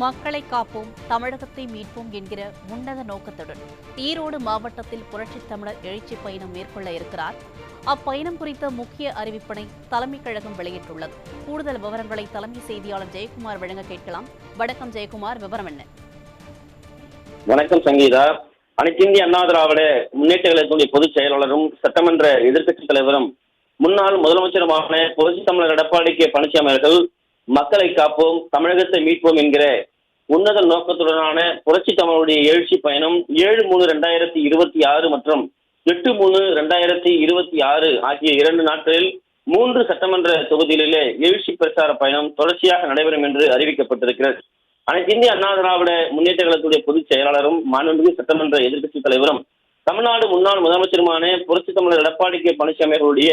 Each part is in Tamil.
மக்களை காப்போம், தமிழகத்தை மீட்போம் என்கிற உன்னத நோக்கத்துடன் ஈரோடு மாவட்டத்தில் புரட்சித் தமிழர் எழுச்சி பயணம் மேற்கொள்ள இருக்கிறார். அப்பயணம் குறித்த முக்கிய அறிவிப்பினை தலைமைக் கழகம் வெளியிட்டுள்ளது. கூடுதல் விவரங்களை தலைமை செய்தியாளர் ஜெயக்குமார் வழங்க கேட்கலாம். வணக்கம் ஜெயக்குமார், விவரம் என்ன? வணக்கம் சங்கீதா. அனைத்து இந்திய அண்ணா திராவிட முன்னேற்ற கழகத்தினுடைய பொதுச் செயலாளரும் சட்டமன்ற எதிர்க்கட்சித் தலைவரும் முன்னாள் முதலமைச்சருமான புரட்சித் தமிழர் எடப்பாடி கே பழனிசாமி அவர்கள் மக்களை காப்போம், தமிழகத்தை மீட்போம் என்கிற உன்னத நோக்கத்துடனான புரட்சி தமிழுடைய எழுச்சி பயணம் 7/3/2026 மற்றும் 8/3/2026 ஆகிய 2 நாட்களில் 3 சட்டமன்ற தொகுதிகளிலே எழுச்சி பிரச்சார பயணம் தொடர்ச்சியாக நடைபெறும் என்று அறிவிக்கப்பட்டிருக்கிறது. அனைத்து இந்திய அண்ணா திராவிட முன்னேற்ற கழகத்துடைய பொதுச் செயலாளரும் மாண்புமிகு சட்டமன்ற எதிர்க்கட்சித் தலைவரும் தமிழ்நாடு முன்னாள் முதலமைச்சருமான புரட்சி தமிழர் எடப்பாடி கே பழனிசாமி அவர்களுடைய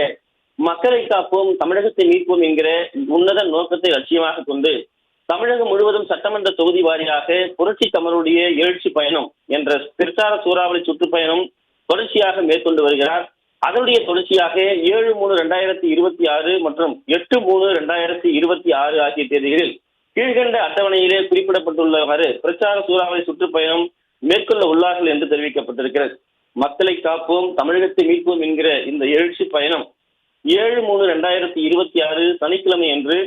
மக்களை காப்போம், தமிழகத்தை மீட்போம் என்கிற உன்னத நோக்கத்தை லட்சியமாக கொண்டு தமிழகம் முழுவதும் சட்டமன்ற தொகுதி வாரியாக புரட்சி தமிழுடைய எழுச்சி பயணம் என்ற பிரச்சார சூறாவளி சுற்றுப்பயணம் தொடர்ச்சியாக மேற்கொண்டு வருகிறார். அதனுடைய தொடர்ச்சியாக 7/3/2026 மற்றும் 8/3/2026 ஆகிய தேதிகளில் கீழ்கண்ட அட்டவணையிலே குறிப்பிடப்பட்டுள்ளவாறு பிரச்சார சூறாவளி சுற்றுப்பயணம் மேற்கொள்ள உள்ளார்கள் என்று தெரிவிக்கப்பட்டிருக்கிறது. மக்களை காப்போம், தமிழகத்தை மீட்போம் என்கிற இந்த எழுச்சி பயணம் 7/3/2026 சனிக்கிழமை அன்று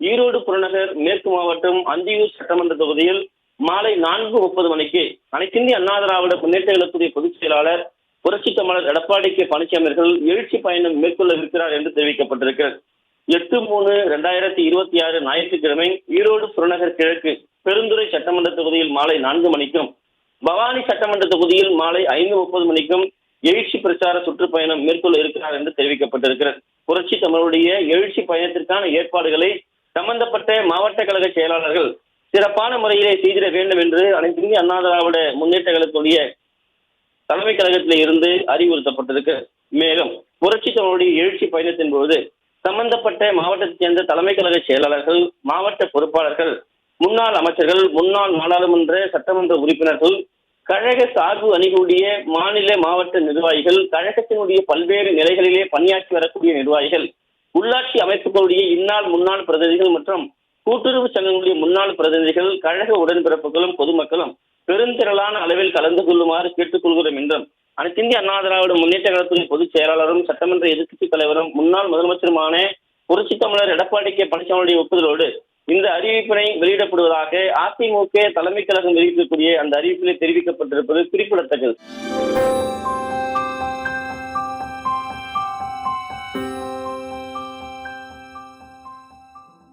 ஈரோடு புறநகர் மேற்கு மாவட்டம் அந்தியூர் சட்டமன்ற தொகுதியில் மாலை 4:30 மணிக்கு அனைத்திந்திய அண்ணா திராவிட முன்னேற்ற கழகத்துடைய பொதுச் செயலாளர் புரட்சி தமிழர் எடப்பாடி கே பழனிசாமி அவர்கள் எழுச்சி பயணம் மேற்கொள்ளவிருக்கிறார் என்று தெரிவிக்கப்பட்டிருக்கிறது. 8/3/2026 ஞாயிற்றுக்கிழமை ஈரோடு புறநகர் கிழக்கு பெருந்துறை சட்டமன்ற தொகுதியில் மாலை 4 மணிக்கும், பவானி சட்டமன்ற தொகுதியில் மாலை 5:30 மணிக்கும் எழுச்சி பிரச்சார சுற்றுப்பயணம் மேற்கொள்ள இருக்கிறார் என்று தெரிவிக்கப்பட்டிருக்கிறது. புரட்சி தமிழுடைய எழுச்சி பயணத்திற்கான ஏற்பாடுகளை சம்பந்தப்பட்ட மாவட்ட கழக செயலாளர்கள் சிறப்பான முறையிலே செய்திட வேண்டும் என்று அனைத்து இந்திய அண்ணா திராவிட முன்னேற்ற கழகத்துடைய தலைமை கழகத்திலே இருந்து அறிவுறுத்தப்பட்டிருக்கு. மேலும் புரட்சி தமிழுடைய எழுச்சி பயணத்தின் போது சம்பந்தப்பட்ட மாவட்டத்தைச் சேர்ந்த தலைமை கழக செயலாளர்கள், மாவட்ட பொறுப்பாளர்கள், முன்னாள் அமைச்சர்கள், முன்னாள் நாடாளுமன்ற சட்டமன்ற உறுப்பினர்கள், கழக சார்பு அணிகளுடைய மாநில மாவட்ட நிர்வாகிகள், கழகத்தினுடைய பல்வேறு நிலைகளிலே பணியாற்றி வரக்கூடிய நிர்வாகிகள், உள்ளாட்சி அமைப்புகளுடைய இந்நாள் முன்னாள் பிரதிநிதிகள் மற்றும் கூட்டுறவு சங்கங்களுடைய முன்னாள் பிரதிநிதிகள், கழக உடன்பிறப்புகளும் பொதுமக்களும் பெருந்திரளான அளவில் கலந்து கொள்ளுமாறு கேட்டுக்கொள்கிறோம் என்றும் அனைத்து இந்திய அண்ணா திராவிட முன்னேற்ற கழகத்துடைய பொதுச் செயலாளரும் சட்டமன்ற எதிர்க்கட்சித் தலைவரும் முன்னாள் முதலமைச்சருமான புரட்சி தமிழர் எடப்பாடி கே பழனிசாமியுடைய ஒப்புதலோடு இந்த அறிவிப்பினை வெளியிடப்படுவதாக அதிமுக தலைமை கழகம் வெளியிடக்கூடிய அந்த அறிவிப்பிலே தெரிவிக்கப்பட்டிருப்பது குறிப்பிடத்தக்கது.